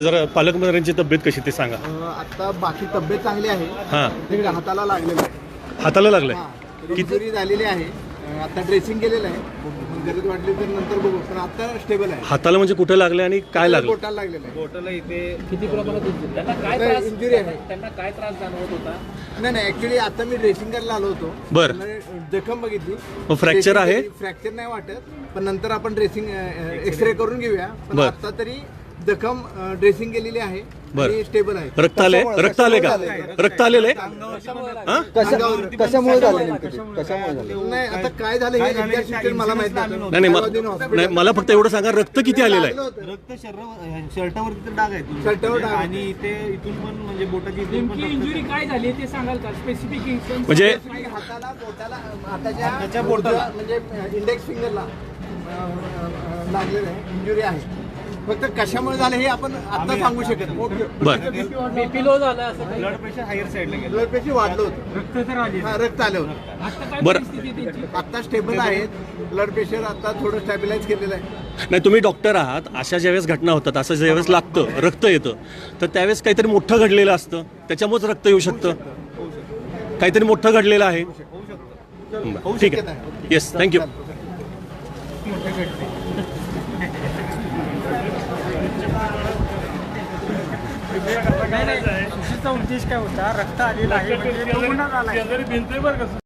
जरा पालकमंत्र्यांची तब्येत कशी ते सांगा. आता बाकी तब्येत चांगली आहे. हां, ते हाताला लागलेलं आहे. हाताला लागलंय. किती जरी झालेली आहे. आता ड्रेसिंग केलेलं आहे. मग गरज वाटली तर नंतर बघू, पण आता स्टेबल आहे. हाताला म्हणजे कुठे लागले आणि काय लागलं? बोटाला लागलेलं आहे. बोटाला इथे किती प्रमाणात त्यांना काय त्रास इंजुरी आहे. त्यांना काय त्रास जाणवत होता? नाही ऍक्च्युली आता मी ड्रेसिंग करायला आलो होतो. बरं. जखम बघितली. मग फ्रॅक्चर आहे? फ्रॅक्चर नाही वाटत, पण नंतर आपण ड्रेसिंग एक्सरे करून घेऊया. पण बरं. आता तरी जखम ड्रेसिंग केलेली आहे. बरं. स्टेबल आहे. रक्त आले? रक्त आले का? रक्त आलेलं आहे? कशामुळे झालं? नाही, आता काय झालं हे एक्झॅक्ट डिटेल मला माहित नाही. नाही, मला फक्त एवढं सांगा, रक्त किती आलेलं आहे? रक्त शर्टावरती तर डाग आहे शर्टावर डाग आहे. आणि इथे इथून पण म्हणजे बोटाची इथून पण रक्त इंजुरी काय झाली ते सांगाल का? स्पेसिफिक म्हणजे हाताला बोटाला हाताच्या बोटाला म्हणजे इंडेक्स फिंगरला लागलेलं आहे. इंजुरी आहे. फक्त कशामुळे झालं हे आपण आता सांगू शकत नाही. बरं. बीपी लो झालं असं काही? ब्लड प्रेशर हायर साईडला गेलं. ब्लड प्रेशर वाढलं होतं. रक्त तर आली. रक्त आलं होतं. आता काय बरं. परिस्थिती त्यांची? आता स्टेबल आहेत. ब्लड प्रेशर आता थोडं स्टॅबिलाइज केलेलं आहे. नाही, तुम्ही डॉक्टर आहात. अशा ज्यावेळेस घटना होतात, असं ज्यावेळेस लागतं, रक्त येतं, तर त्यावेळेस काहीतरी मोठं घडलेलं असतं, त्याच्यामुळेच रक्त येऊ शकतं. काहीतरी मोठं घडलेलं आहे. बरं, ठीक आहे. Yes, thank you. नाही, सुशीलचा उद्देश काय होता? रक्त आलेला आहे म्हणजे तो गुन्हा झाला आहे.